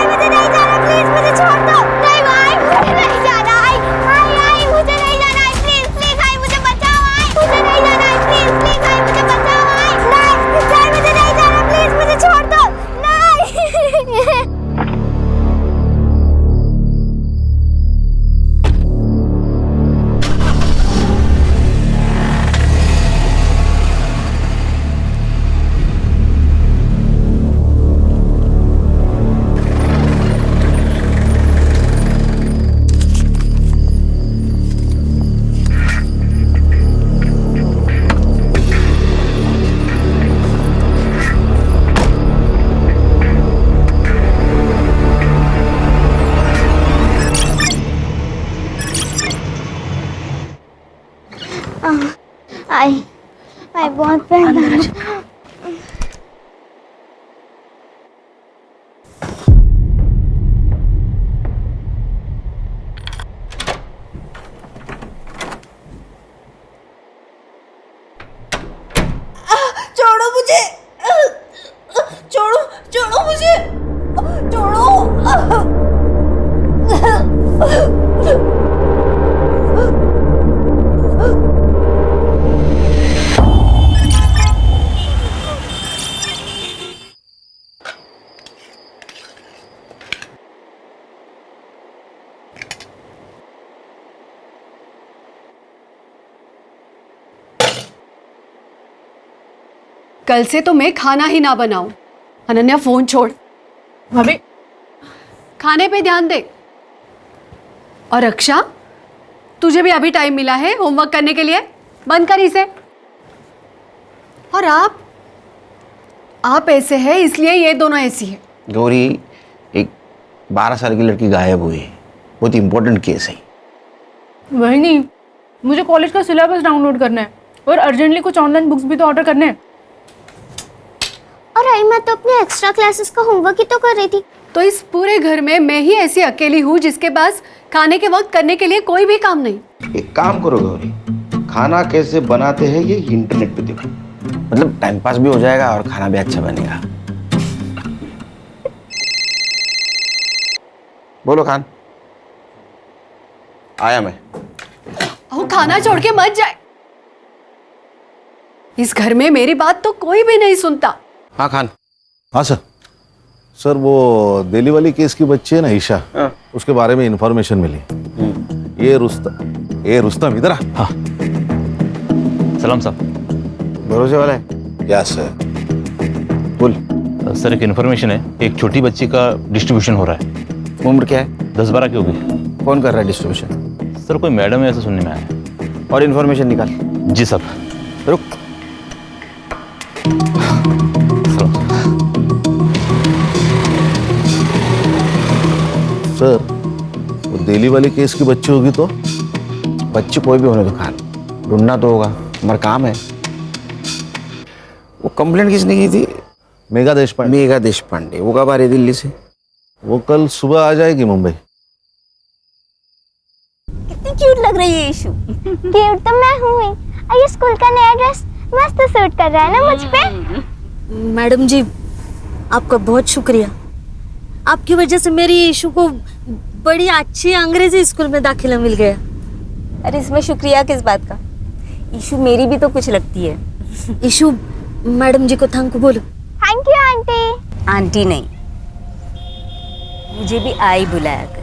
भाई मुझे नहीं जाना, प्लीज मुझे छोड़ दो। नहीं भाई मुझे नहीं जाना, आई मुझे नहीं जाना, प्लीज प्लीज आई मुझे बचाओ, आई मुझे नहीं जाना, प्लीज प्लीज आई मुझे बचाओ, आई नहीं भाई मुझे नहीं जाना, प्लीज मुझे छोड़ दो, नहीं। आई बहुत पैर दर्द। छोड़ो मुझे, छोड़ो मुझे, छोड़ो। कल से तो मैं खाना ही ना बनाऊं। अनन्या फोन छोड़, भाभी खाने पे ध्यान दे। और रक्षा, तुझे भी अभी टाइम मिला है होमवर्क करने के लिए, बंद कर इसे। और आप ऐसे हैं इसलिए ये दोनों ऐसी है। गौरी, एक 12 साल की लड़की गायब हुई है, बहुत इंपॉर्टेंट केस है। वही नहीं, मुझे कॉलेज का सिलेबस डाउनलोड करना है और अर्जेंटली कुछ ऑनलाइन बुक्स भी तो ऑर्डर करने हैं। और आई मैं तो अपने एक्स्ट्रा क्लासेस का होमवर्क ही तो कर रही थी। तो इस पूरे घर में मैं ही ऐसी अकेली हूँ जिसके पास खाने के वक्त करने के लिए कोई भी काम नहीं। एक काम करो गौरी, खाना कैसे बनाते हैं ये इंटरनेट पे देखो, मतलब टाइम पास भी हो जाएगा और खाना भी अच्छा बनेगा। बोलो खान। आया मैं। वो खाना छोड़ के मत जाए। इस घर में मेरी बात तो कोई भी नहीं सुनता। हाँ खान। हाँ सर। सर वो दिल्ली वाली केस की बच्ची है ना ईशा, उसके बारे में इंफॉर्मेशन मिली। ये रुस्तम इधर आ। हाँ सलाम साहब। भरोसे वाला है? क्या सर? बोल। सर एक इन्फॉर्मेशन है, एक छोटी बच्ची का डिस्ट्रीब्यूशन हो रहा है। उम्र क्या है? 10-12 की होगी। कौन कर रहा है डिस्ट्रीब्यूशन? सर कोई मैडम है ऐसा सुनने में आया। और इन्फॉर्मेशन निकाल। जी साहब। रुक। सर वो दिल्ली वाली केस की बच्ची होगी तो? बच्ची कोई भी होने दो खान, ढूंढना तो होगा, हमारा काम है। वो कंप्लेंट किसने की थी? मेघा देशपांडे। मेघा देशपांडे। वो कब आ रही दिल्ली से? वो कल सुबह आ जाएगी मुंबई। कितनी क्यूट लग रही है ईशु। क्यूट तो मैं हूँ ही। ये स्कूल का नया ड्रेस मस्त सूट कर रहा है ना मुझ पे। मैडम जी आपका बहुत शुक्रिया, आपकी वजह से मेरी ईशु को बड़ी अच्छी अंग्रेजी स्कूल में दाखिला मिल गया। अरे इसमें शुक्रिया किस बात का, ईशु मेरी भी तो कुछ लगती है। ईशु मैडम जी को थैंक यू बोलो। Thank you aunty. आंटी नहीं, मुझे भी आई बुलाया कर।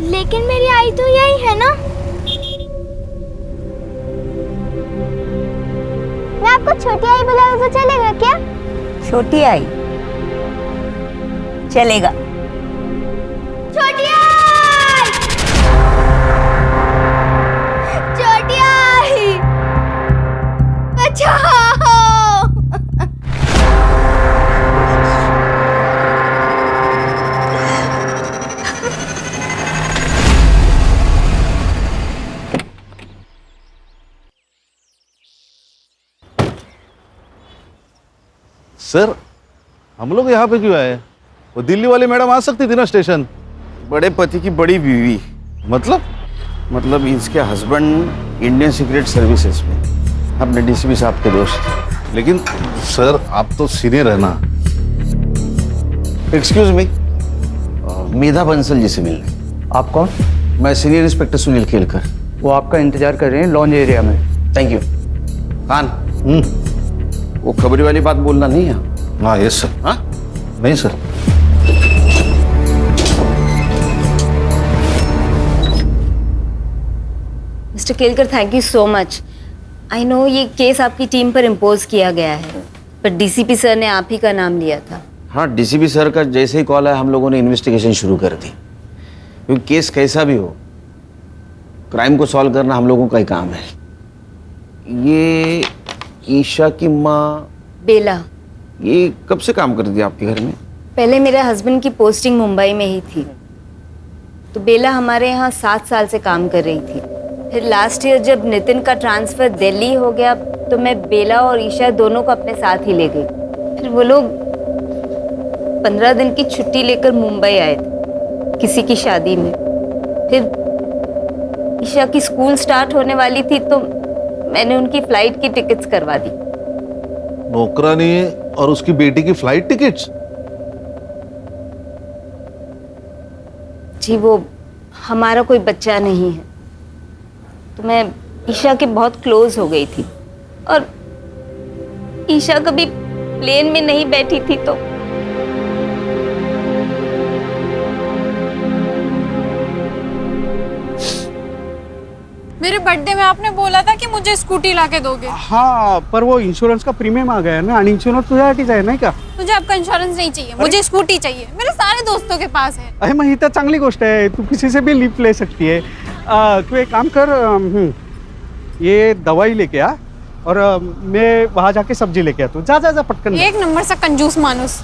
लेकिन मेरी आई तो यही है ना। मैं आपको छोटी आई बुलाऊं तो चलेगा क्या? छोटी आई चलेगा। छोटी आई, छोटी आई, बचाओ। सर हम लोग यहाँ पे क्यों आए? वो दिल्ली वाली मैडम आ सकती थी ना स्टेशन। बड़े पति की बड़ी बीवी। मतलब इसके हस्बैंड इंडियन सीक्रेट सर्विसेज में अपने डीसीपी साहब के दोस्त। लेकिन सर आप तो सीनियर है ना। एक्सक्यूज मी, मेधा बंसल जी से मिलना। आप कौन? मैं सीनियर इंस्पेक्टर सुनील केलकर। वो आपका इंतजार कर रहे हैं लॉन्ज एरिया में। Thank you. खान, वो खबरी वाली बात बोलना नहीं है। हाँ यस सर। हाँ नहीं sir. Mister Kelkar, thank you so much. I know ये केस आपकी टीम पर इम्पोज किया गया है, पर डीसीपी सर ने आप ही का नाम लिया था। हाँ, डीसीपी सर का जैसे ही कॉल आया हम लोगों ने इन्वेस्टिगेशन शुरू कर दी, क्योंकि केस कैसा भी हो, क्राइम को सॉल्व करना हम लोगों का ही काम है। ये ईशा की माँ बेला, ये कब से काम करती है आपके घर में? पहले मेरे हस्बैंड की पोस्टिंग मुंबई में ही थी, तो बेला हमारे यहाँ 7 साल से काम कर रही थी। फिर लास्ट ईयर जब नितिन का ट्रांसफ़र दिल्ली हो गया तो मैं बेला और ईशा दोनों को अपने साथ ही ले गई। फिर वो लोग 15 दिन की छुट्टी लेकर मुंबई आए थे किसी की शादी में। फिर ईशा की स्कूल स्टार्ट होने वाली थी तो मैंने उनकी फ्लाइट की टिकट्स करवा दी। नौकरानी और उसकी बेटी की फ्लाइट टिकट्स? जी, वो हमारा कोई बच्चा नहीं है, तो मैं ईशा के बहुत क्लोज हो गई थी, और ईशा कभी प्लेन में नहीं बैठी थी तो मेरे बर्थडे में आपने बोला था कि मुझे स्कूटी लाके दोगे। हाँ, पर वो इंश्योरेंस का प्रीमियम आ गया है ना, आणि इंश्योरेंस तुझ्यासाठीच आहे नाही का? मुझे आपका इंश्योरेंस नहीं चाहिए, मुझे स्कूटी चाहिए। मेरे सारे दोस्तों के पास है। अरे मग ही तर चांगली गोष्ट आहे, तू किसी से भी लिफ्ट ले सकती है। तू एक काम कर, ये दवाई लेके आ और मैं वहाँ जाके सब्जी लेके आता हूँ। जा जा जा पटकन। एक नंबर सा कंजूस मानुस।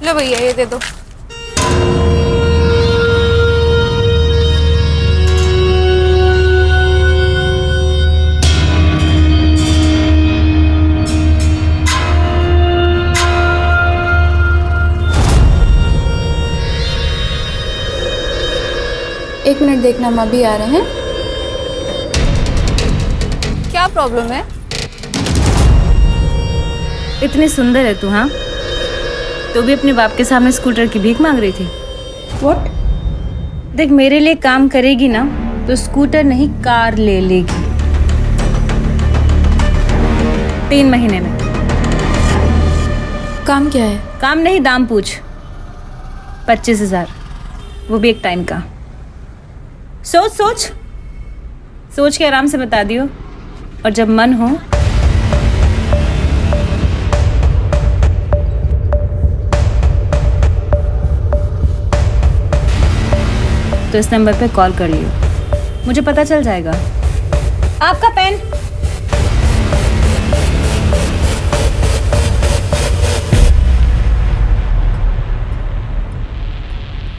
लो भैया ये दे दो। एक मिनट देखना, हम अभी आ रहे हैं। क्या प्रॉब्लम है? इतनी सुंदर है तू, हाँ? तो भी अपने बाप के सामने स्कूटर की भीख मांग रही थी। व्हाट? देख, मेरे लिए काम करेगी ना तो स्कूटर नहीं कार ले लेगी 3 महीने में। काम क्या है? काम नहीं, दाम पूछ। 25,000, वो भी एक टाइम का। सोच सोच सोच के आराम से बता दियो, और जब मन हो तो इस नंबर पे कॉल कर लियो, मुझे पता चल जाएगा। आपका पेन।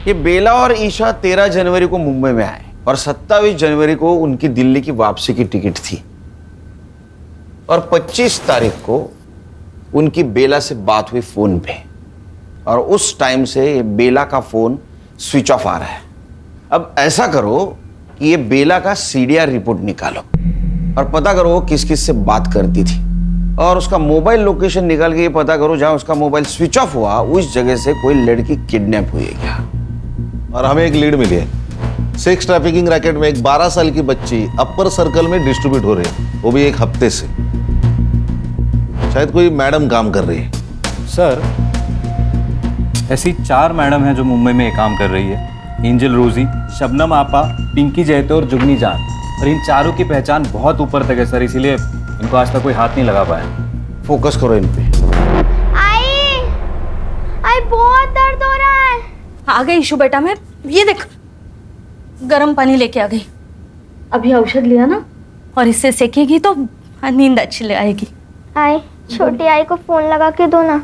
ये बेला और ईशा 13 जनवरी को मुंबई में आए और 27 जनवरी को उनकी दिल्ली की वापसी की टिकट थी, और 25 तारीख को उनकी बेला से बात हुई फोन पे, और उस टाइम से ये बेला का फोन स्विच ऑफ आ रहा है। अब ऐसा करो कि ये बेला का सीडीआर रिपोर्ट निकालो और पता करो किस किस से बात करती थी, और उसका मोबाइल लोकेशन निकाल के ये पता करो जहां उसका मोबाइल स्विच ऑफ हुआ उस जगह से कोई लड़की किडनैप हुई है क्या। और हमें एक लीड मिली है, सेक्स ट्रैफिकिंग रैकेट में एक 12 साल की बच्ची अपर सर्कल में डिस्ट्रीब्यूट हो रही है, वो भी एक हफ्ते से। शायद कोई मैडम काम कर रही है। सर, ऐसी 4 मैडम हैं जो मुंबई में काम कर रही है। एंजल रोजी, शबनम आपा, पिंकी जयते और जुगनी जान। और इन चारों की पहचान बहुत ऊपर तक है सर, इसीलिए इनको आज तक कोई हाथ नहीं लगा पाया। फोकस करो इन पे। आई बहुत दर्द हो रहा है। आ गई ईशु बेटा, मैं ये देख गर्म पानी लेके आ गई। अभी औषध लिया ना, और इससे सेकेगी तो नींद अच्छी ले आएगी। आई, छोटी आई को फोन लगा के दो ना,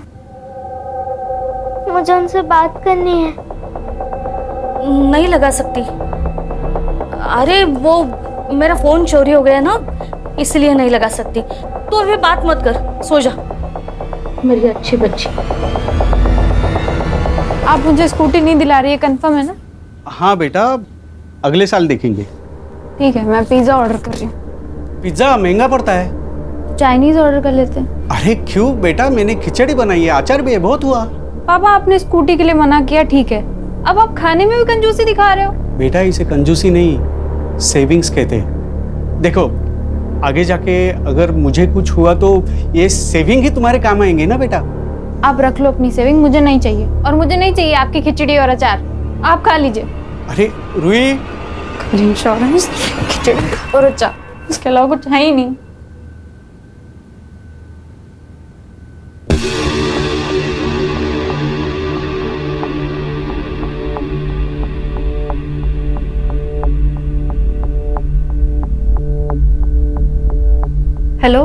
मुझे उनसे बात करनी है। नहीं लगा सकती। अरे वो मेरा फोन चोरी हो गया ना, इसलिए नहीं लगा सकती। तो अभी बात मत कर, सो जा मेरी अच्छी बच्ची। आप मुझे स्कूटी नहीं दिला रही है, कंफर्म है ना? हाँ बेटा, अगले साल देखेंगे। ठीक है, मैं पिज्जा ऑर्डर कर रही हूँ। पिज्जा महंगा पड़ता है। चाइनीज ऑर्डर कर लेते। अरे क्यों बेटा, मैंने खिचड़ी बनाई है, अचार भी है, बहुत हुआ। पापा आपने स्कूटी के लिए मना किया, ठीक है, अब आप खाने में भी कंजूसी दिखा रहे हो। बेटा इसे कंजूसी नहीं, सेविंग्स कहते हैं। देखो आगे जाके अगर मुझे कुछ हुआ तो ये सेविंग ही तुम्हारे काम आएंगे ना बेटा। आप रख लो अपनी सेविंग, मुझे नहीं चाहिए, और मुझे नहीं चाहिए आपकी खिचड़ी और अचार, आप खा लीजिए। अरे रुई, इंश्योरेंस, खिचड़ी और अचार, इसके अलावा कुछ है ही नहीं। हेलो,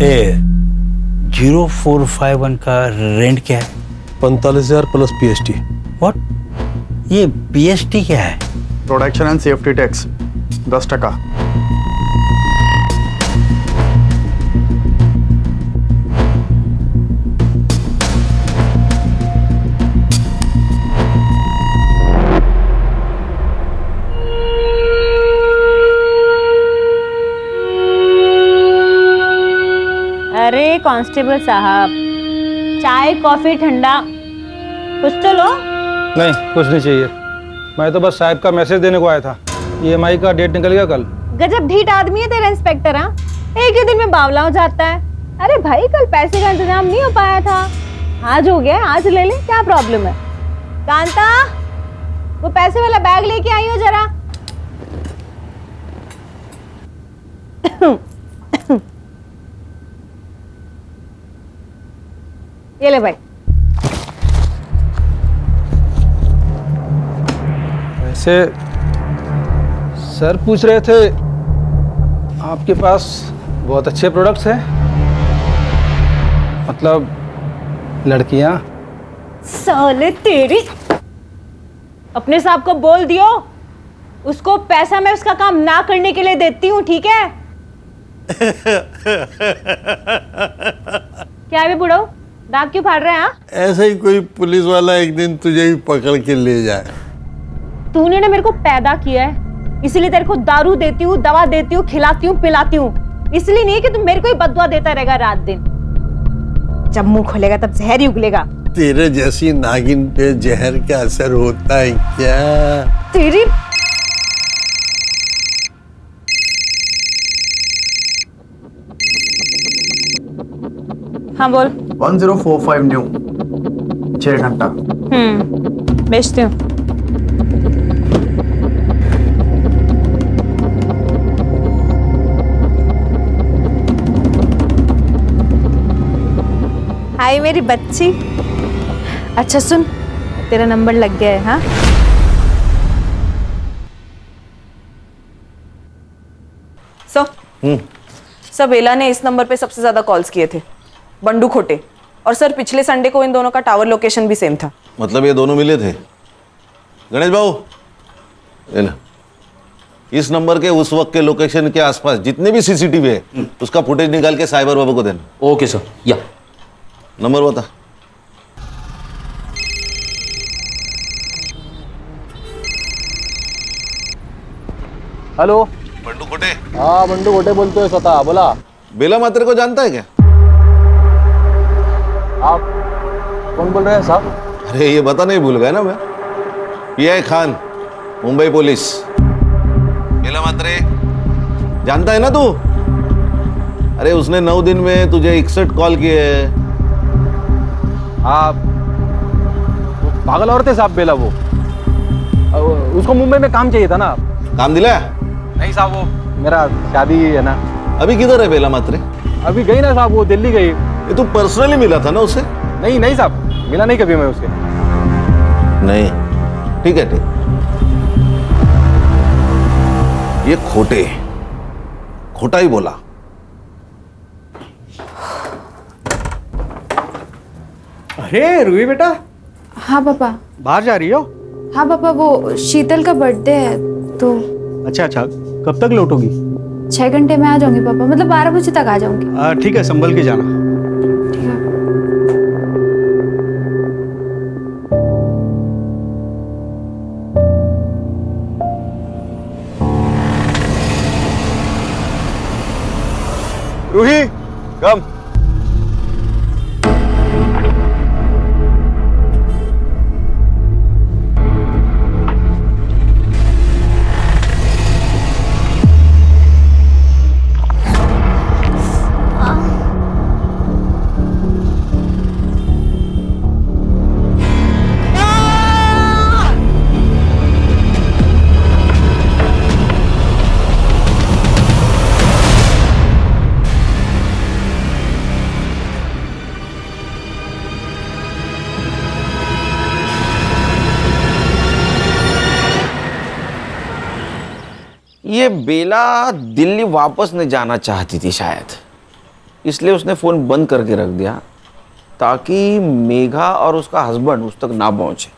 ए 0451 का रेंट क्या है? 45,000 प्लस पीएसटी। व्हाट? ये पीएसटी क्या है? Production and safety tax 10%। अरे कांस्टेबल साहब, चाय कॉफी ठंडा कुछ तो लो। नहीं, कुछ नहीं चाहिए, मैं तो बस साहब का मैसेज देने को आया था। ईएमआई का डेट निकल गया कल। गजब ढीठ आदमी है तेरा इंस्पेक्टर। हाँ, एक ही दिन में बावला हो जाता है। अरे भाई, कल पैसे का इंतजाम नहीं हो पाया था, आज हो गया, आज ले ले, क्या प्रॉब्लम है? कांता, वो पैसे वाला बैग लेके आई हो जरा। ये ले भाई। वैसे सर पूछ रहे थे आपके पास बहुत अच्छे प्रोडक्ट्स हैं, मतलब लड़कियां। साले तेरी, अपने साहब को बोल दियो, उसको पैसा मैं उसका काम ना करने के लिए देती हूँ, ठीक है? क्या है बुढ़ो, दांत क्यों फाड़ रहे हैं? ऐसा ही कोई पुलिस वाला एक दिन तुझे भी पकड़ के ले जाए। तूने ना मेरे को पैदा किया है, इसलिए तेरे को दारू देती हूँ, दवा देती हूँ, खिलाती हूँ, पिलाती हूँ, इसलिए नहीं कि तुम मेरे को ही बददुआ देता रहेगा रात दिन। जब मुंह खोलेगा तब जहर ही उगलेगा। तेरे जैसी नागिन पे जहर का असर होता है क्या? तेरी हाँ बोल। 1045 न्यू 6 घंटा। बेचती हूँ। हाय मेरी बच्ची। अच्छा सुन, तेरा नंबर लग गया है। हाँ, सर बेला ने इस नंबर पे सबसे ज्यादा कॉल्स किए थे, बंडू खोटे। और सर पिछले संडे को इन दोनों का टावर लोकेशन भी सेम था। मतलब ये दोनों मिले थे? गणेश बाबू, ये लो। इस नंबर के उस वक्त के लोकेशन के आसपास जितने भी सीसीटीवी है उसका फुटेज निकाल के साइबर बाबू को देना। Okay sir. या नंबर बता। हेलो, बंडू खोटे। हाँ बंडू कोटे बोलते हो, स्वतः बोला। बेला मात्रे को जानता है क्या? आप कौन बोल रहे हैं साहब? अरे ये बता नहीं भूल गया ना मैं, पीआई खान, मुंबई पुलिस। बेला मात्रे जानता है ना तू? अरे उसने 9 दिन में तुझे 61 कॉल किए हैं। आप पागल औरत है साहब बेला, वो उसको मुंबई में काम चाहिए था ना। काम दिलाया? नहीं साहब, वो मेरा शादी है ना। अभी किधर है बेला मात्रे? अभी गई ना साहब, वो दिल्ली गई। ये तू पर्सनली मिला था ना उससे? नहीं नहीं साहब, मिला नहीं कभी मैं उससे। नहीं, ठीक है, ठीक। ये खोटा ही बोला। अरे रुई बेटा। हाँ पापा। बाहर जा रही हो? हाँ पापा, वो शीतल का बर्थडे है तो। अच्छा अच्छा, कब तक लौटोगी? 6 घंटे में आ जाऊंगी पापा, मतलब 12 बजे तक आ जाऊंगी। ठीक है, संभल के जाना। ठीक है। रूही कम। ये बेला दिल्ली वापस नहीं जाना चाहती थी शायद, इसलिए उसने फ़ोन बंद करके रख दिया ताकि मेघा और उसका हस्बैंड उस तक ना पहुंचे।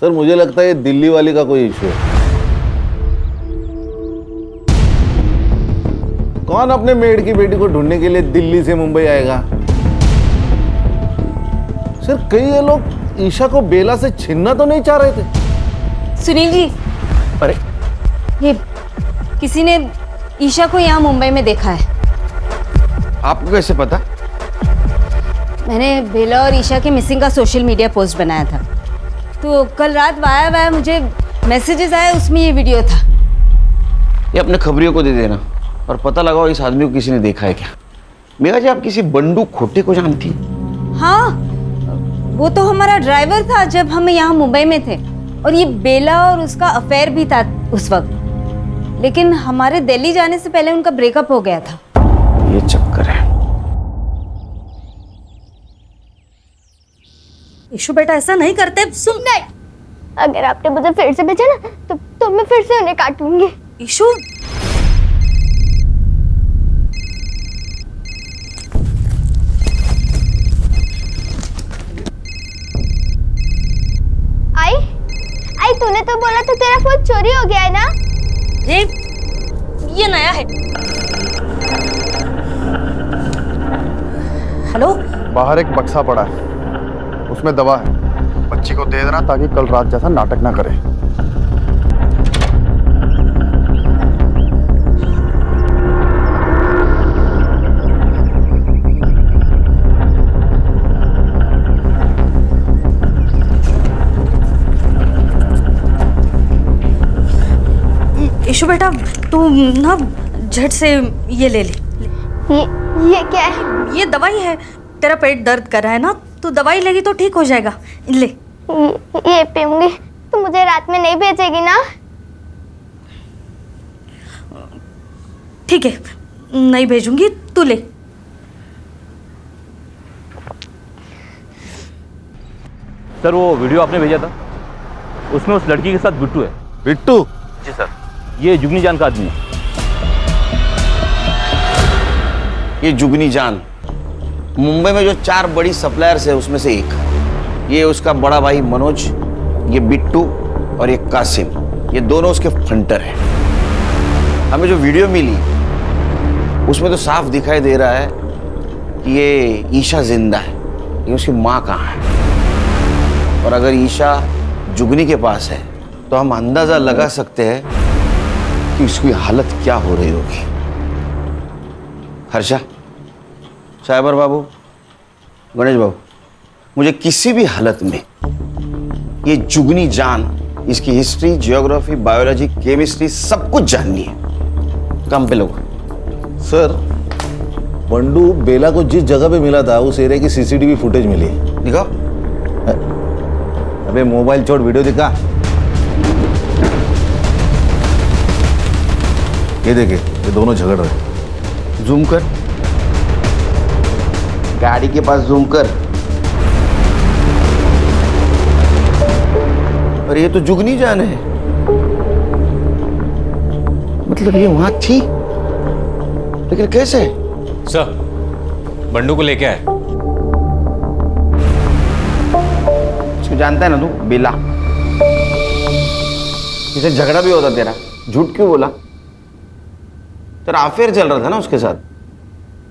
सर मुझे लगता है ये दिल्ली वाली का कोई इशू है। कौन अपने मेड की बेटी को ढूंढने के लिए दिल्ली से मुंबई आएगा? सर कई ये लोग ईशा को बेला से छीनना तो नहीं चाह रहे थे? सुनील जी, अरे ये किसी ने ईशा को यहाँ मुंबई में देखा है। आपको कैसे पता? मैंने बेला और ईशा के मिसिंग का सोशल मीडिया पोस्ट बनाया था, तो कल रात वाया मुझे मैसेजेस आए, उसमें ये वीडियो था। ये अपने खबरियों को दे देना और पता लगाओ इस आदमी को किसी ने देखा है क्या। मेघा जी, आप किसी बंडू खोटे को जानती हैं? हाँ, वो तो हमारा ड्राइवर था जब हम यहाँ मुंबई में थे, और ये बेला और उसका अफेयर भी था उस वक्त, लेकिन हमारे दिल्ली जाने से पहले उनका ब्रेकअप हो गया था। ये चक्कर है। ईशु बेटा ऐसा नहीं करते, सुन। नहीं, अगर आपने मुझे फिर से भेजा ना तो मैं फिर से उन्हें काटूंगी। ईशु, आई तूने तो बोला था तेरा फोन चोरी हो गया है ना? ये नया है। हेलो, बाहर एक बक्सा पड़ा है, उसमें दवा है, बच्ची को दे देना ताकि कल रात जैसा नाटक ना करे। ईशु बेटा, तू ना झट से ये ले ले। ये क्या है? ये दवाई है। तेरा पेट दर्द कर रहा है ना, तू दवाई लेगी तो ठीक हो जाएगा। ले। ये पीऊंगी। तू मुझे रात में नहीं भेजेगी ना? ठीक है, नहीं भेजूंगी, तू ले। सर वो वीडियो आपने भेजा था, उसमें उस लड़की के साथ बिट्टू है। बिट्टू? जी सर, ये जुगनी जान का आदमी है। ये जुगनी जान मुंबई में जो 4 बड़ी सप्लायर्स है उसमें से एक। ये उसका बड़ा भाई मनोज, ये बिट्टू और ये कासिम, ये दोनों उसके फंटर हैं। हमें जो वीडियो मिली उसमें तो साफ दिखाई दे रहा है कि ये ईशा जिंदा है, ये उसकी माँ कहाँ है। और अगर ईशा जुगनी के पास है तो हम अंदाजा लगा सकते हैं कि उसकी हालत क्या हो रही होगी। हर्षा, साइबर बाबू, गणेश बाबू, मुझे किसी भी हालत में ये जुगनी जान, इसकी हिस्ट्री, जियोग्राफी, बायोलॉजी, केमिस्ट्री सब कुछ जाननी है। काम पे लोग। सर बंडू बेला को जिस जगह पे मिला था उस एरिया की सीसीटीवी फुटेज मिली है। दिखाओ। अबे मोबाइल छोड़, वीडियो दिखा। ये देखे, ये दोनों झगड़ रहे। जूम कर, गाड़ी के पास जूम कर। और ये तो जुगनी जान है, मतलब ये वहां थी, लेकिन कैसे? सर बंडू को लेके आए। इसको जानता है ना तू, बेला। इसे झगड़ा भी होता तेरा, झूठ क्यों बोला? तेरा अफेयर चल रहा था ना उसके साथ?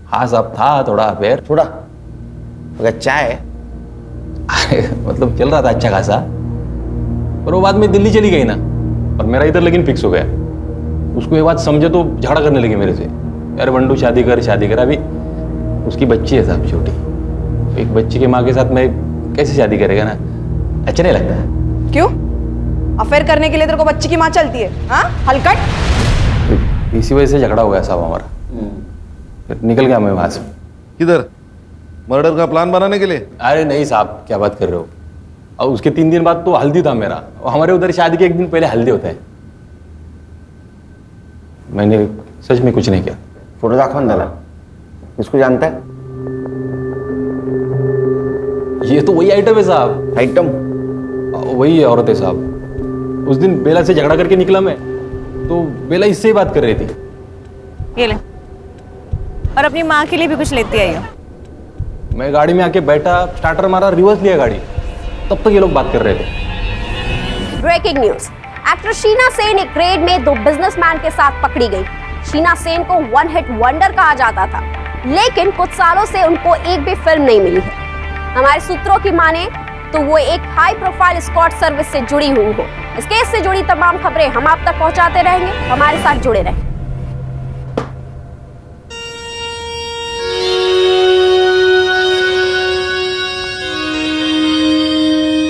हाँ साहब, था थोड़ा अफेयर। थोड़ा अगर चाय मतलब चल रहा था अच्छा खासा, पर वो बाद में दिल्ली चली गई ना, और मेरा इधर लेकिन फिक्स हो गया। उसको ये बात समझे तो झगड़ा करने लगी मेरे से। यार बंडू शादी कर अभी उसकी बच्ची है साहब छोटी, एक बच्ची के माँ के साथ मैं कैसे शादी करेगा ना, अच्छा नहीं लगता। क्यों? अफेयर करने के लिए तेरे को बच्ची की माँ चलती है? हाँ हलकट। इसी वजह से झगड़ा हो गया साहब हमारा, फिर निकल गया मैं वहां से। किधर? मर्डर का प्लान बनाने के लिए? अरे नहीं साहब, क्या बात कर रहे हो, और उसके 3 दिन बाद तो हल्दी था मेरा, और हमारे उधर शादी के 1 दिन पहले हल्दी होता है। मैंने सच में कुछ नहीं किया। फोटो दाखवा ना त्याला, इसको जानता है? ये तो वही आइटम है साहब। आइटम? वही है औरत है साहब। उस दिन बेला से झगड़ा करके निकला मैं, तो बेला इससे ही बात कर रही थी। ये ले, और अपनी माँ के लिए भी कुछ लेती आई हो। मैं गाड़ी में आके बैठा, स्टार्टर मारा, रिवर्स लिया गाड़ी, तब तक ये लोग बात कर रहे थे। Breaking news, actor Sheena Sen एक रेड में 2 बिजनेसमैन के साथ पकड़ी गई। शीना सेन को 1 हिट वंडर कहा जाता था, लेकिन कुछ सालों से उनको एक भी फिल्म नहीं मिली है। हमारे सूत्रों की माने तो वो एक हाई प्रोफाइल एस्कॉर्ट सर्विस से जुड़ी हुई हो। इस केस से जुड़ी तमाम खबरें हम आप तक पहुंचाते रहेंगे, हमारे साथ जुड़े रहें।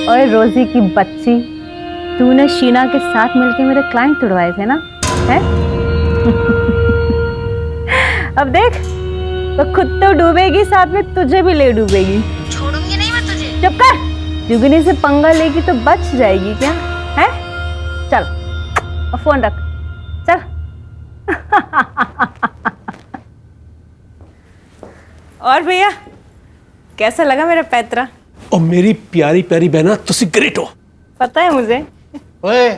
और रोजी की बच्ची, तूने शीना के साथ मिलके मेरे क्लाइंट तुड़वाए थे ना, है? अब देख, तो खुद तो डूबेगी, साथ में तुझे भी ले डूबेगी। छोड़ूंगी नहीं मैं तुझे। चुप कर, जुगनी से पंगा लेगी तो बच जाएगी क्या, है? चल, और फोन रख, चल। और भैया कैसा लगा मेरा पैतरा? और मेरी प्यारी प्यारी बहना, तुसी ग्रेट हो। पता है मुझे। ओए,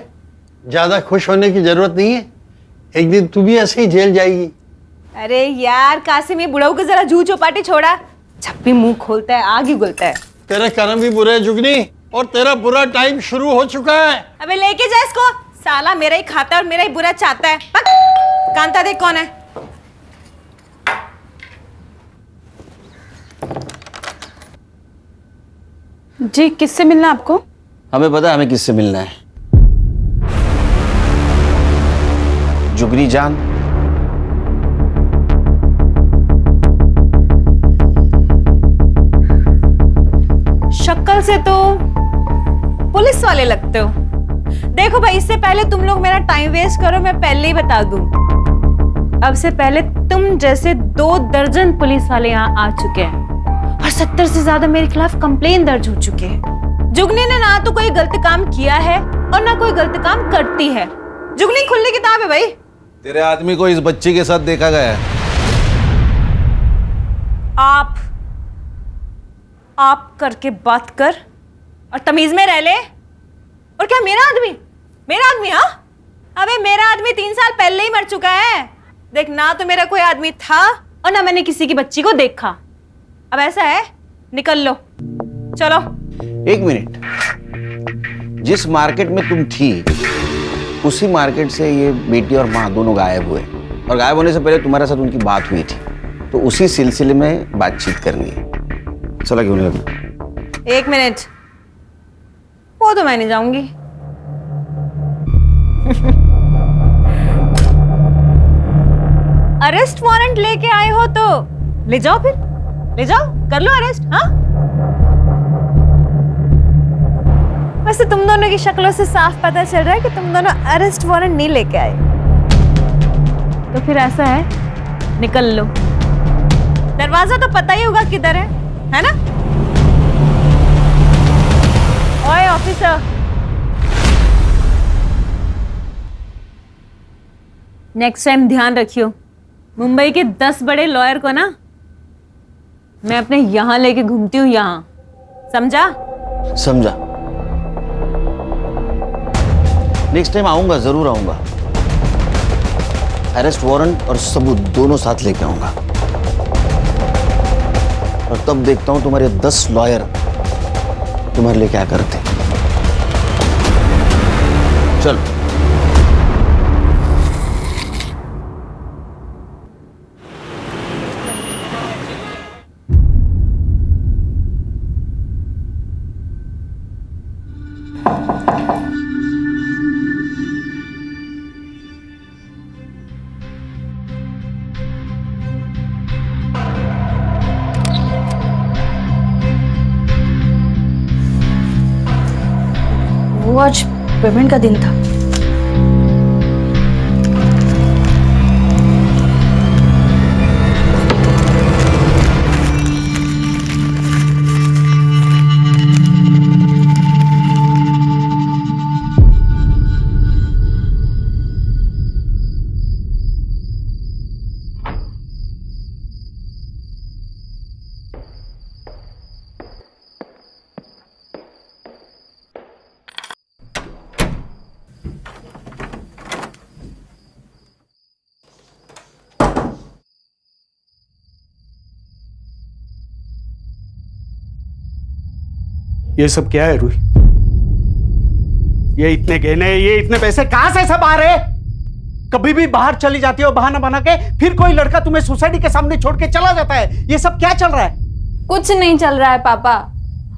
ज्यादा खुश होने की जरूरत नहीं है, एक दिन तू भी ऐसे ही जेल जाएगी। अरे यार कासिम, ये बुढ़ाऊ को जरा जू चौपाटी छोड़ा, जब भी मुंह खोलता है आग ही उगलता है। तेरे कर्म भी बुरे हैं जुगनी, और तेरा बुरा टाइम शुरू हो चुका है। अबे लेके जा इसको, साला मेरा ही खाता है और मेरा ही बुरा चाहता है। कांता देख कौन है। जी, किससे मिलना आपको? हमें पता है हमें किससे मिलना है। जुगनी जान। शक्ल से तो पुलिस वाले लगते हो। देखो भाई, इससे पहले तुम लोग मेरा टाइम वेस्ट करो, मैं पहले ही बता दूं, अब से पहले तुम जैसे 2 दर्जन पुलिस वाले यहाँ आ चुके हैं, और 70 से ज्यादा मेरे खिलाफ कंप्लेन दर्ज हो चुके हैं। जुगनी ने ना तो कोई गलत काम किया है और ना कोई गलत काम करती है। जुगनी खुली किताब है भाई। तेरे आदमी को इस बच्ची के साथ देखा गया है। आप करके बात कर और तमीज में रह ले। और क्या मेरा आदमी? हाँ, अबे मेरा आदमी 3 साल पहले ही मर चुका है। देख, ना तो मेरा कोई आदमी था और ना मैंने किसी की बच्ची को देखा। अब ऐसा है, निकल लो, चलो। 1 मिनट, जिस मार्केट में तुम थी उसी मार्केट से ये बेटी और माँ दोनों गायब हुए, और गायब होने से पहले तुम्हारे साथ उनकी बात हुई थी, तो उसी सिलसिले में बातचीत करनी है। चला क्यों नहीं लगा? 1 मिनट, वो तो मैं नहीं जाऊंगी। अरेस्ट वारंट लेके आए हो तो ले जाओ, फिर ले जाओ, कर लो अरेस्ट। हाँ, वैसे तुम दोनों की शक्लों से साफ पता चल रहा है कि तुम दोनों अरेस्ट वारंट नहीं लेके आए। तो फिर ऐसा है, निकल लो। दरवाजा तो पता ही होगा किधर है ना? ओए ऑफिसर, नेक्स्ट टाइम ध्यान रखियो, मुंबई के 10 बड़े लॉयर को ना मैं अपने यहां लेके घूमती हूँ, यहां, समझा? समझा। नेक्स्ट टाइम आऊंगा, जरूर आऊंगा। अरेस्ट वारंट और सबूत दोनों साथ लेके आऊंगा, और तब देखता हूं तुम्हारे 10 लॉयर तुम्हारे लिए क्या करते। चल। आज पेमेंट का दिन था। ये सब क्या है रूही? ये इतने गहने, ये इतने पैसे कहां से सब आ रहे? कभी भी बाहर चली जाती हो बहाना बना के, फिर कोई लड़का तुम्हें सोसाइटी के सामने छोड़ के चला जाता है। ये सब क्या चल रहा है? कुछ नहीं चल रहा है पापा,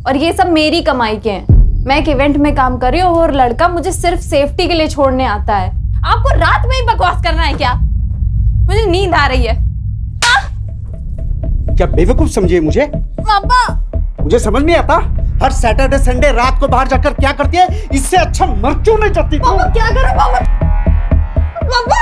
और ये सब मेरी कमाई के हैं। मैं एक इवेंट में काम कर रही हूँ और लड़का मुझे सिर्फ सेफ्टी के लिए छोड़ने आता है। आपको रात में ही बकवास करना है क्या? मुझे नींद आ रही है। क्या बेवकूफ समझिए मुझे? पापा मुझे समझ नहीं आता, हर सैटरडे संडे रात को बाहर जाकर क्या करती है? इससे अच्छा मर क्यों नहीं जाती? पापा क्या करो पापा? पापा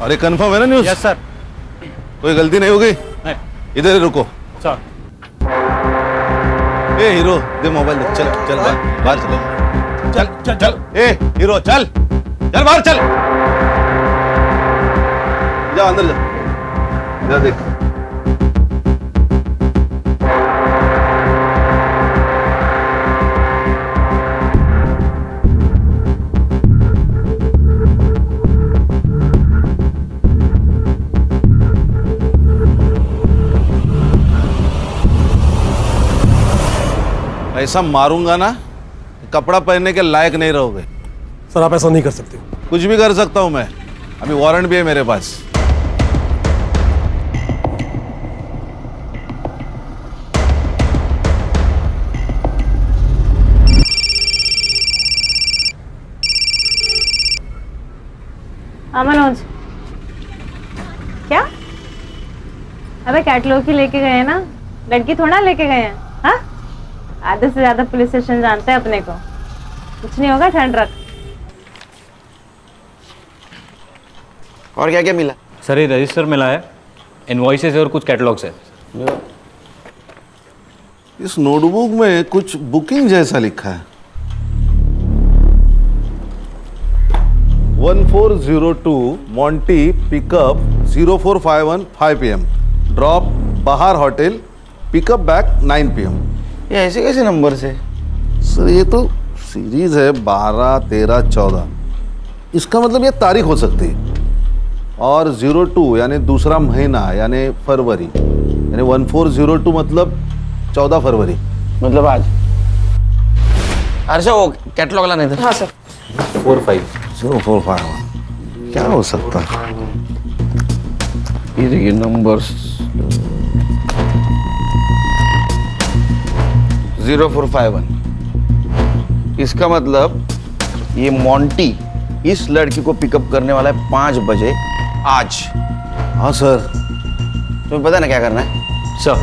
अरे कंफर्म है ना न्यूज़? Yes sir. कोई गलती नहीं होगी? नहीं। इधर ही रुको। सर। ए हीरो, दे मोबाइल दे। चल चल बाहर चल चल चल चल। ए हीरो चल चल बाहर चल। जा अंदर जा, जा देख। ऐसा मारूंगा ना, कपड़ा पहनने के लायक नहीं रहोगे। सर आप ऐसा नहीं कर सकते। कुछ भी कर सकता हूं मैं, अभी वारंट भी है मेरे पास। मनोज, क्या? अबे कैटलॉग ही लेके गए हैं ना, लड़की थोड़ा लेके गए हैं। हाँ, आधे से ज्यादा पुलिस स्टेशन जानते हैं अपने को। कुछ नहीं होगा, ठंड रख। और क्या क्या मिला? सर ये रजिस्टर मिला है, इनवॉइसेस है और कुछ कैटलॉग्स है। इस नोटबुक में कुछ बुकिंग जैसा लिखा है। 1402 मॉन्टी पिकअप 0451 5 PM, ड्रॉप बाहर होटल, पिकअप बैक 9 PM। ये ऐसे कैसे नंबर से? सर ये तो सीरीज है 12, 13, 14। इसका मतलब ये तारीख हो सकती है। और 02 यानी दूसरा महीना यानी फरवरी, यानी 1402 मतलब 14 फरवरी, मतलब आज। अच्छा वो कैटलॉग लाने थे। हाँ सर। 0451 क्या हो सकता है? ये देखिए नंबर्स 0451। इसका मतलब ये मॉन्टी इस लड़की को पिकअप करने वाला है 5 बजे आज। हाँ सर। तुम्हें पता ना क्या करना है? सर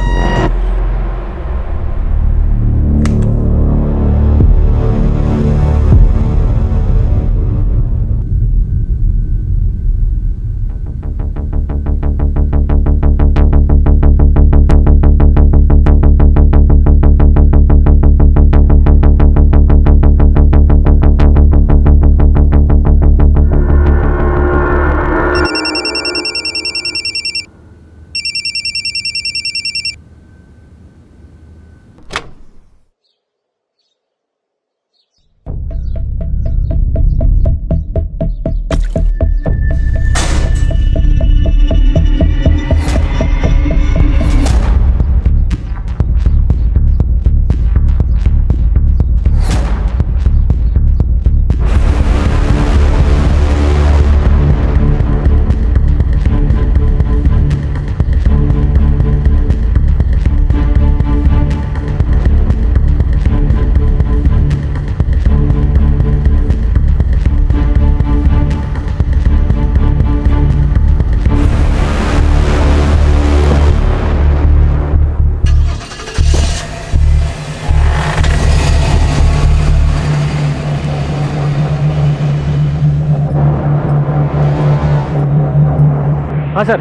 हाँ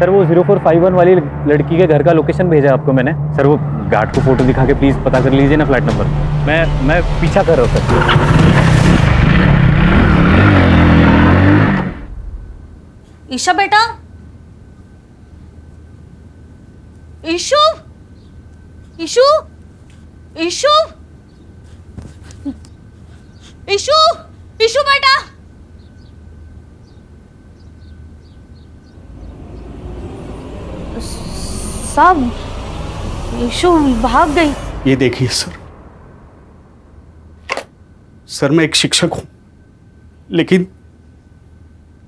सर वो 0451 वाली लड़की के घर का लोकेशन भेजा आपको मैंने। सर वो गार्ड को फोटो दिखा के प्लीज़ पता कर लीजिए ना फ्लैट नंबर। मैं पीछा कर रहा हूँ सर। ईशा बेटा, ईशु, ईशु, ईशु, ईशु, ईशु बेटा। साहब, ईशु भाग गई। ये देखिए सर मैं एक शिक्षक हूं, लेकिन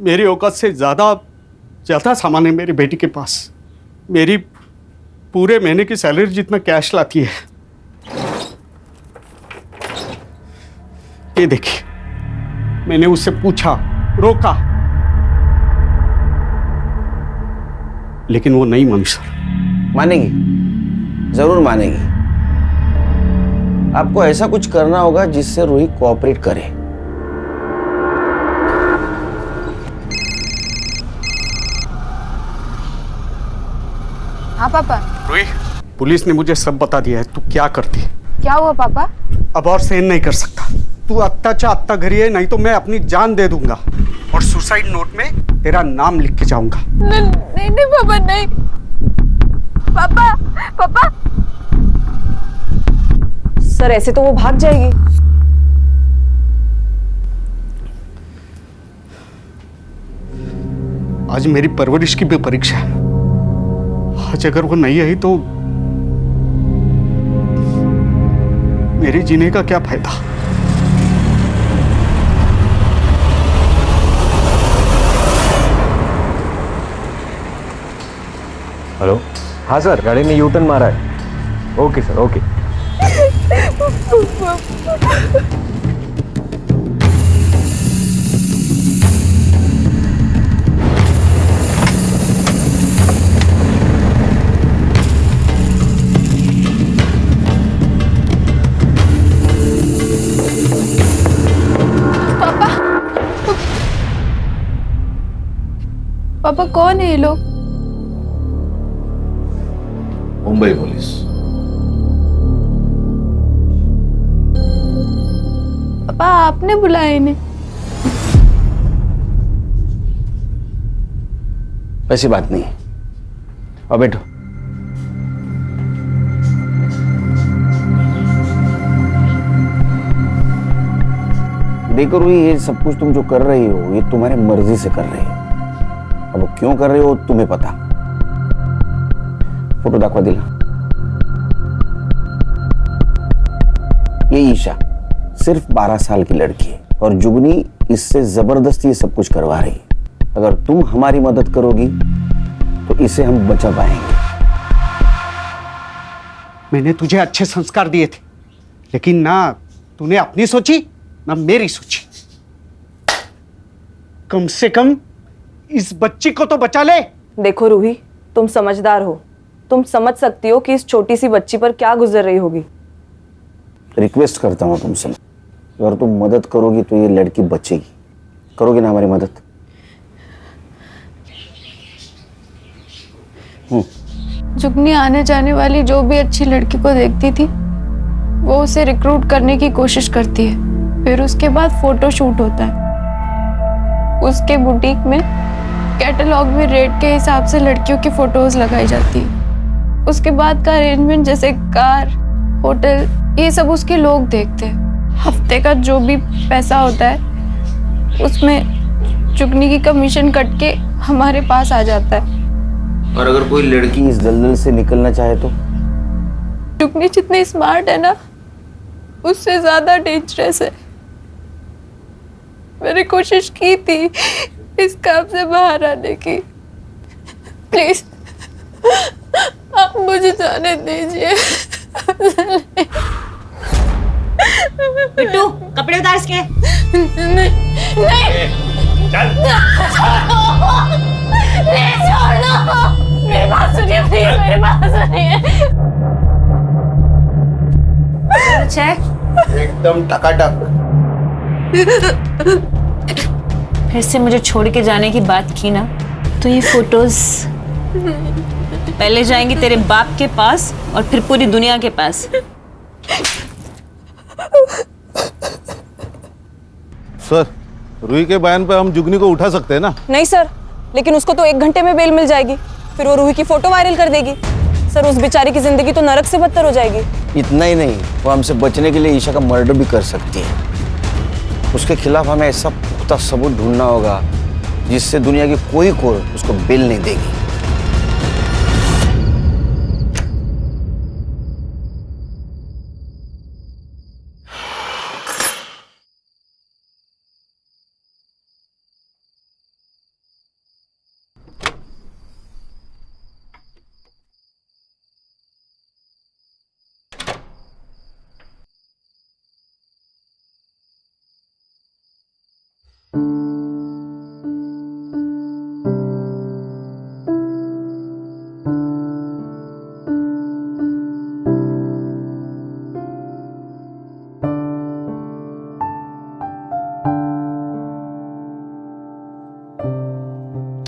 मेरी औकात से ज्यादा सामान है मेरी बेटी के पास। मेरी पूरे महीने की सैलरी जितना कैश लाती है। ये देखिए, मैंने उससे पूछा, रोका, लेकिन वो नहीं मानी सर। मानेगी, जरूर मानेगी। आपको ऐसा कुछ करना होगा जिससे रूही कोऑपरेट करे। हाँ पापा। रूही, पुलिस ने मुझे सब बता दिया है। तू क्या करती है? क्या हुआ पापा? अब और सहन नहीं कर सकता। तू अत्ता अत्ता घरी है, नहीं तो मैं अपनी जान दे दूंगा और सुसाइड नोट में तेरा नाम लिख के जाऊंगा। नहीं नहीं पापा, नहीं पापा। पापा सर ऐसे तो वो भाग जाएगी। आज मेरी परवरिश की भी परीक्षा है। आज अगर वो नहीं आई तो मेरे जीने का क्या फायदा? हेलो। हाँ सर, गाड़ी ने यू टर्न मारा है। Okay sir, okay. पापा कौन है ये लोग? मुंबई पुलिस। पापा आपने बुलाया इन्हें? वैसी बात नहीं है। अब बैठो। देखो रूही, ये सब कुछ तुम जो कर रही हो ये तुम्हारे मर्जी से कर रही हो। अब वो क्यों कर रहे हो तुम्हें पता। फोटो दाखवा दिला। ये ईशा सिर्फ 12 साल की लड़की है और जुगनी इससे जबरदस्ती ये सब कुछ करवा रही है। अगर तुम हमारी मदद करोगी तो इसे हम बचा पाएंगे। मैंने तुझे अच्छे संस्कार दिए थे, लेकिन ना तूने अपनी सोची ना मेरी सोची। कम से कम इस बच्ची को तो बचा ले। देखो रूही, तुम समझदार हो, तुम समझ सकती हो कि इस छोटी सी बच्ची पर क्या गुजर रही होगी। रिक्वेस्ट करता हूं तुमसे, अगर तुम मदद करोगी तो ये लड़की बचेगी। करोगी ना हमारी मदद? जुगनी आने जाने वाली जो भी अच्छी लड़की को देखती थी वो उसे रिक्रूट करने की कोशिश करती है। फिर उसके बाद फोटो शूट होता है। उसके बुटीक में कैटलॉग में रेट के हिसाब से लड़कियों की फोटोज लगाई जाती है। उसके बाद का अरेंजमेंट जैसे कार, होटल, ये सब उसके लोग देखते हैं। हफ्ते का जो भी पैसा होता है उसमें जुगनी की कमीशन कट के हमारे पास आ जाता है। और अगर कोई लड़की इस दलदल से निकलना चाहे तो? जुगनी जितनी स्मार्ट है ना उससे ज्यादा डेंजरस है। मैंने कोशिश की थी इस काम से बाहर आने की। प्लीज आप मुझे जाने दीजिए। बिट्टू, कपड़े उतार इसके। नहीं चल। प्लीज छोड़ दो। मेरी बात सुनिए, प्लीज मेरी बात सुनिए। चेक एकदम टकाटक। फिर से मुझे छोड़ के जाने की बात की ना तो ये फोटोज पहले जाएंगी तेरे बाप के पास और फिर पूरी दुनिया के पास। सर, रूही के बयान पे हम जुगनी को उठा सकते हैं ना? नहीं सर, लेकिन उसको तो 1 घंटे में बेल मिल जाएगी, फिर वो रूही की फोटो वायरल कर देगी। सर, उस बेचारी की जिंदगी तो नरक से बदतर हो जाएगी। इतना ही नहीं, वो हमसे बचने के लिए ईशा का मर्डर भी कर सकती है। उसके खिलाफ हमें ऐसा पुख्ता सबूत ढूंढना होगा जिससे दुनिया की कोई कोर्ट उसको बेल नहीं देगी।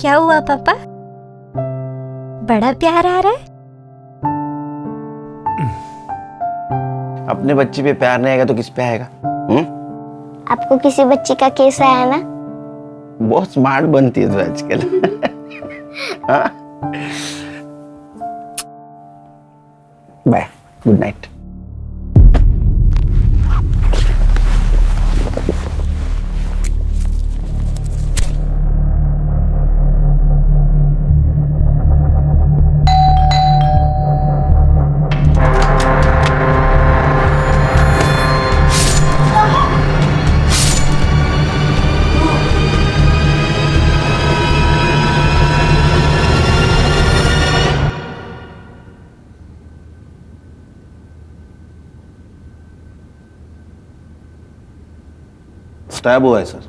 क्या हुआ पापा? बड़ा प्यार आ रहा है? अपने बच्चे पे प्यार नहीं आएगा तो किस पे आएगा? आपको किसी बच्ची का केस आया ना? बहुत स्मार्ट बनती है तो आजकल। हाँ? Bye, good night. स्टैब हुआ है सर,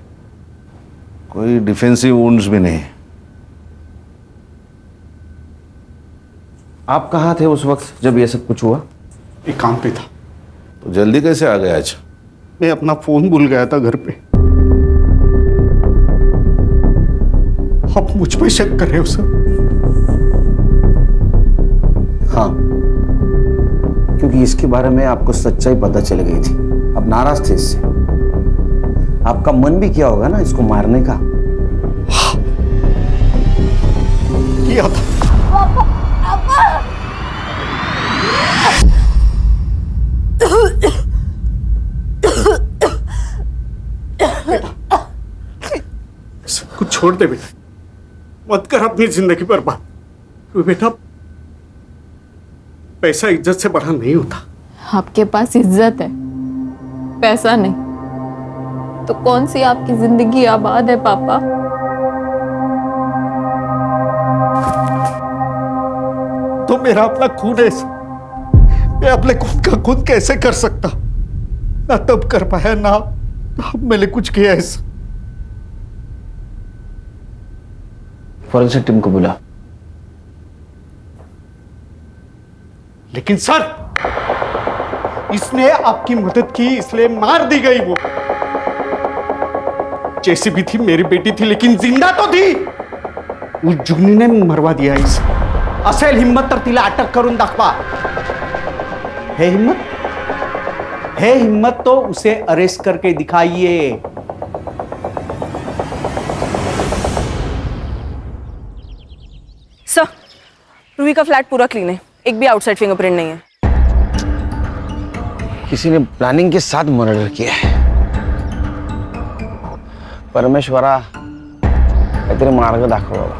कोई डिफेंसिव वुंड्स भी नहीं। आप कहाँ थे उस वक्त जब ये सब कुछ हुआ? एक काम पे था। तो जल्दी कैसे आ गए आज? मैं अपना फोन भूल गया था घर पे। आप मुझ पे शक कर रहे हो सर? हाँ, क्योंकि इसके बारे में आपको सच्चाई पता चल गई थी। अब नाराज थे इससे। आपका मन भी किया होगा ना इसको मारने का। किया था। सब कुछ छोड़ दे बेटा, मत कर अपनी जिंदगी बर्बाद। बेटा, पैसा इज्जत से बड़ा नहीं होता। आपके पास इज्जत है, पैसा नहीं, तो कौन सी आपकी जिंदगी आबाद है पापा? तो मेरा अपना खून है, मैं अपने खून का खुद कैसे कर सकता? ना तब कर पाया ना मैंने कुछ किया ऐसा। फॉरेंसिक टीम को बुला। लेकिन सर, इसने आपकी मदद की इसलिए मार दी गई। वो जैसी भी थी मेरी बेटी थी, लेकिन जिंदा तो थी। उस जुगनी ने मरवा दिया इसे। असेल हिम्मत तर तिला अटक करून दाखवा। है हिम्मत? है हिम्मत तो उसे अरेस्ट करके दिखाइए। सर, रूही का फ्लैट पूरा क्लीन है, एक भी आउटसाइड फिंगरप्रिंट नहीं है। किसी ने प्लानिंग के साथ मर्डर किया है। परमेश्वरा, काहीतरी मार्ग दाखव बाबा।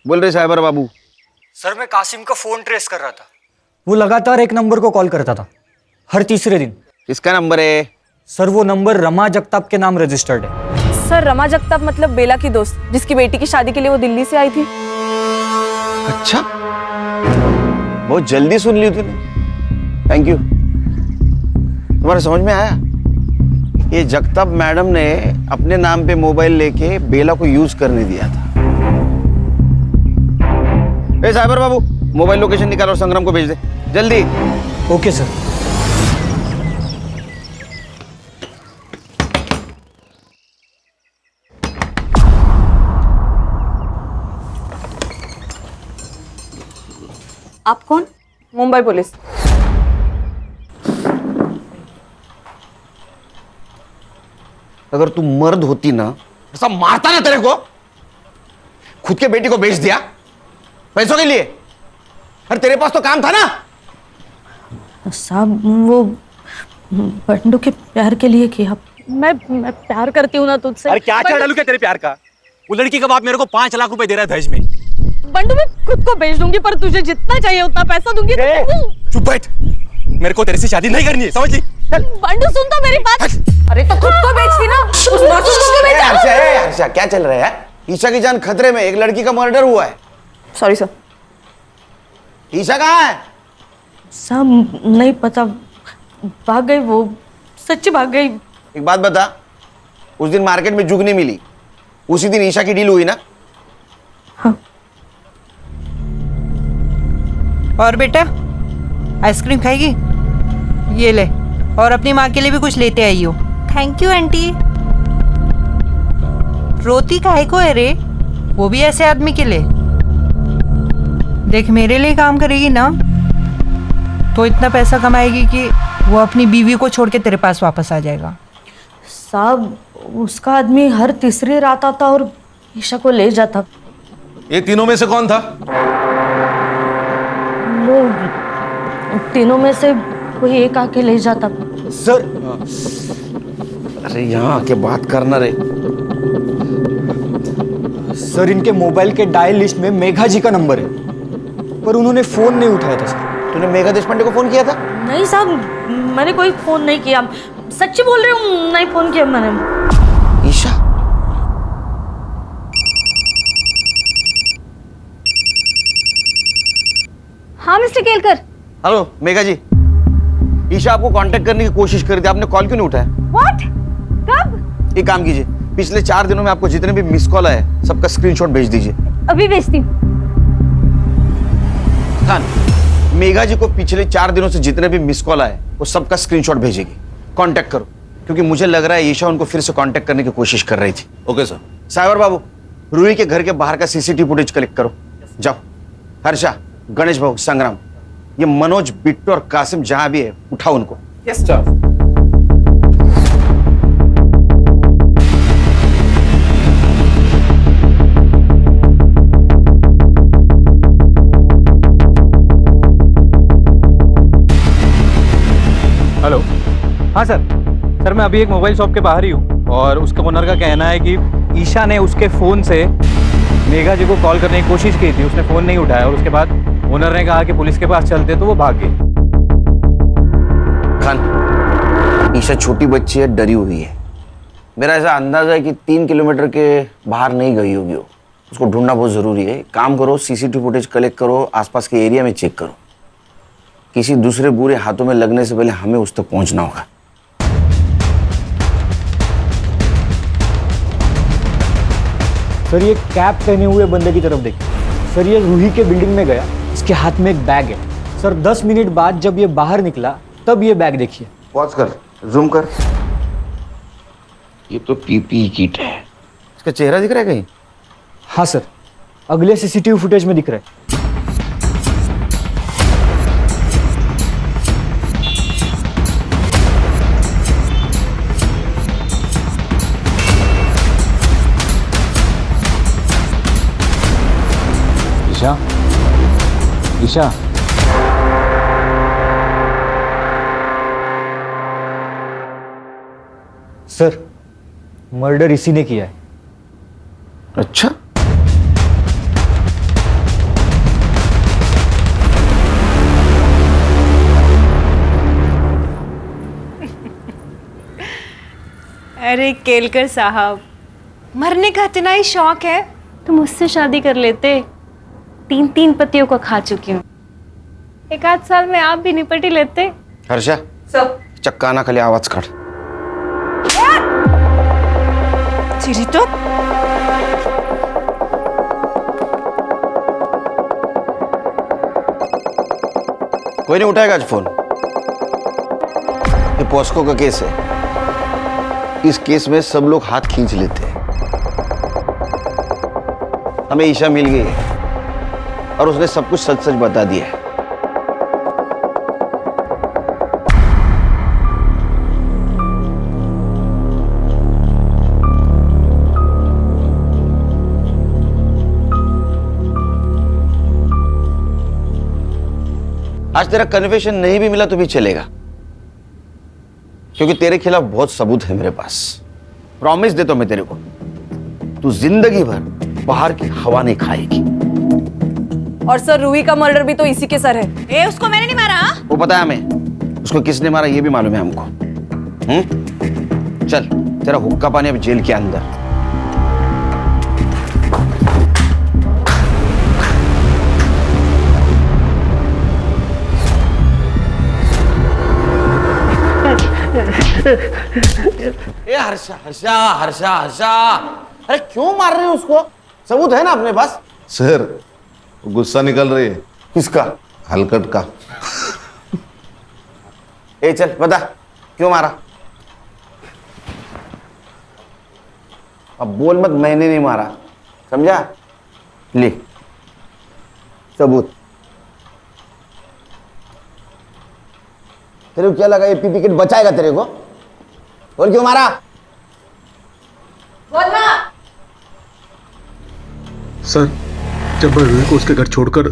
बोल रहे साइबर बाबू। सर, मैं कासिम का फोन ट्रेस कर रहा था। वो लगातार एक नंबर को कॉल करता था, हर तीसरे दिन। किसका नंबर है? सर, वो नंबर रमा जगताप के नाम रजिस्टर्ड है। सर, रमा जगताप मतलब बेला की दोस्त, जिसकी बेटी की शादी के लिए वो दिल्ली से आई थी। अच्छा, बहुत जल्दी सुन ली तूने। Thank you. तुम्हारे समझ में आया? ये जगताप मैडम ने अपने नाम पे मोबाइल लेके बेला को यूज करने दिया था। ए साइबर बाबू, मोबाइल लोकेशन निकाल और संग्राम को भेज दे जल्दी। Okay sir. आप कौन? मुंबई पुलिस। अगर तू मर्द होती ना, ऐसा मारता ना तेरे को। खुद के बेटी को बेच दिया पैसों के लिए। अरे तेरे पास तो काम था ना। साहब वो बंडू के प्यार के लिए किया। मैं प्यार करती हूँ ना तुझसे। अरे क्या डालू क्या तेरे प्यार का? वो लड़की का बाप मेरे को 5 लाख रुपए दे रहा है दहेज में। बंडू मैं खुद को बेच दूंगी, पर तुझे जितना चाहिए उतना पैसा दूंगी। चुप बैठ, मेरे को तेरे से शादी नहीं करनी है, समझ ली? बंडू सुन तो मेरी बात। अरे तो खुद को बेचती ना, उस मासूम को क्यों बेचा? हर्षा क्या चल रहा है? ईशा की जान खतरे में, एक लड़की का मर्डर हुआ है। Sorry sir. ईशा कहाँ है? साहब नहीं पता, भाग गई वो, सच्ची भाग गई। एक बात बता, उस दिन मार्केट में जुगनी मिली, उसी दिन ईशा की डील हुई ना? हाँ। और बेटा आइसक्रीम खाएगी? ये ले, और अपनी माँ के लिए भी कुछ लेते आई हो। Thank you aunty. रोती काहे को है रे? वो भी ऐसे आदमी के लिए। देख मेरे लिए काम करेगी ना तो इतना पैसा कमाएगी कि वो अपनी बीवी को छोड़ के तेरे पास वापस आ जाएगा। साहब उसका आदमी हर तीसरी रात आता और ईशा को ले जाता। ये तीनों में से कौन था? वो तीनों में से कोई एक आके ले जाता। सर अरे यहाँ आके बात करना रे। सर इनके मोबाइल के डायल लिस्ट में मेघा जी का नंबर है, पर उन्होंने फोन नहीं उठाया था सर। तूने मेघा देशपांडे को फोन किया था? नहीं साहब, मैंने कोई फोन नहीं किया। सच्ची बोल रही हूँ, नहीं फोन किया मैंने। ईशा हाँ मिस्टर केलकर। हेलो मेघा जी, ईशा आपको कांटेक्ट करने की कोशिश कर रही थी, आपने कॉल क्यों नहीं उठाया? व्हाट? कब? एक काम कीजिए, पिछले 4 दिनों में आपको जितने भी मिस कॉल आए सबका स्क्रीनशॉट भेज दीजिए। अभी भेजती हूँ। खान, मेघा जी को पिछले 4 दिनों से जितने भी मिस कॉल आए वो सबका स्क्रीनशॉट भेजेगी। कांटेक्ट करो, क्योंकि मुझे लग रहा है ईशा उनको फिर से कांटेक्ट करने की कोशिश कर रही थी। Okay sir. साइबर बाबू, रूही के घर के बाहर का सीसीटीवी फुटेज कलेक्ट करो। जाओ। हर्षा, गणेश भाऊ, संग्राम, ये मनोज, बिट्टू और कासिम जहां भी है उठाओ उनको। Yes sir. हेलो, हाँ सर मैं अभी एक मोबाइल शॉप के बाहर ही हूँ और उसके ओनर का कहना है कि ईशा ने उसके फ़ोन से मेघा जी को कॉल करने की कोशिश की थी, उसने फ़ोन नहीं उठाया और उसके बाद ओनर ने कहा कि पुलिस के पास चलते तो वो भाग गई। खान, ईशा छोटी बच्ची है, डरी हुई है। मेरा ऐसा अंदाजा है कि 3 किलोमीटर के बाहर नहीं गई होगी वो। उसको ढूंढना बहुत ज़रूरी है। काम करो, सीसीटीवी फुटेज कलेक्ट करो, आसपास के एरिया में चेक करो। किसी दूसरे बुरे हाथों में लगने से पहले हमें उस तक पहुंचना होगा। सर ये कैप पहने हुए बंदे की तरफ देखिए। सर ये रूही के बिल्डिंग में गया, इसके हाथ में एक बैग है। सर 10 मिनट बाद जब ये बाहर निकला तब ये बैग देखिए। पॉज कर, जूम कर। ये तो पीपीई किट है। इसका चेहरा दिख रहा है कहीं? हाँ सर, अगले सीसीटीवी फुटेज में दिख रहा है। ईशा, ईशा, सर मर्डर इसी ने किया है। अच्छा, अरे केलकर साहब, मरने का इतना ही शौक है तो मुझसे शादी कर लेते। 3 पतियों को खा चुकी हूँ, 1 आध साल में आप भी निपट ही लेते। हर्षा, चक्का ना खाली आवाज काढ। चिरी तो कोई नहीं उठाएगा आज फोन। ये पॉस्को का केस है। इस केस में सब लोग हाथ खींच लेते हैं। हमें ईशा मिल गई है और उसने सब कुछ सच सच बता दिया है। आज तेरा कन्फेशन नहीं भी मिला तो भी चलेगा, क्योंकि तेरे खिलाफ बहुत सबूत है मेरे पास। प्रॉमिस देता हूं मैं तेरे को, तू जिंदगी भर बाहर की हवा नहीं खाएगी। और सर रूही का मर्डर भी तो इसी के सर है। ए उसको मैंने नहीं मारा। वो पता है हमें, उसको किसने मारा ये भी मालूम है हमको। चल तेरा हुक्का पानी अब जेल के अंदर। ए हर्षा हर्षा हर्षा हर्षा, अरे क्यों मार रहे हो उसको? सबूत है ना अपने पास। सर गुस्सा निकल रही है। किसका? हलकट का। ए चल बता क्यों मारा? अब बोल मत मैंने नहीं मारा, समझा? ले सबूत। तेरे को क्या लगा ये पीपी किट बचाएगा तेरे को? बोल क्यों मारा? बोलना। सर जब मैं रूही को उसके घर छोड़कर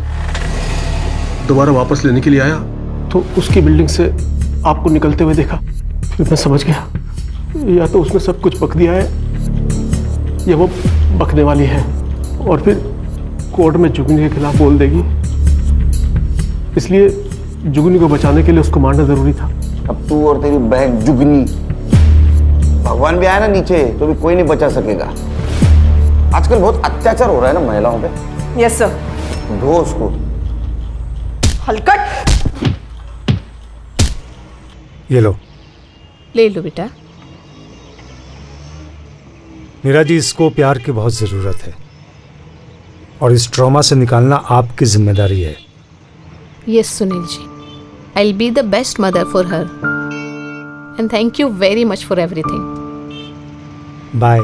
दोबारा वापस लेने के लिए आया तो उसकी बिल्डिंग से आपको निकलते हुए देखा। फिर मैं समझ गया या तो उसने सब कुछ बक दिया है या वो बकने वाली है, और फिर कोर्ट में जुगनी के खिलाफ बोल देगी। इसलिए जुगनी को बचाने के लिए उसको मारना जरूरी था। अब तू और तेरी बहन जुगनी, भगवान भी आया ना नीचे तो भी कोई नहीं बचा सकेगा। आजकल बहुत अत्याचार हो रहा है ना महिलाओं पे। Yes sir. धो उसको। हलकट। ये लो। ले लो बेटा। मीरा जी, इसको प्यार की बहुत ज़रूरत है और इस ट्रॉमा से निकालना आपकी जिम्मेदारी है। Yes Sunil ji, I will be the best mother for her and thank you very much for everything. Bye.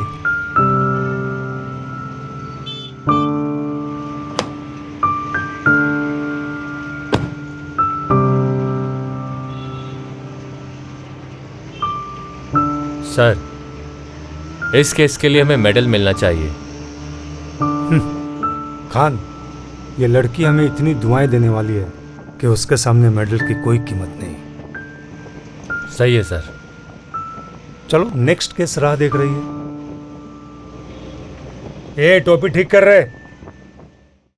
Sir, इस केस के लिए हमें मेडल मिलना चाहिए। खान, ये लड़की हमें इतनी दुआएं देने वाली है कि उसके सामने मेडल की कोई कीमत नहीं। सही है सर। चलो नेक्स्ट केस राह देख रही है। ए टोपी ठीक कर रहे।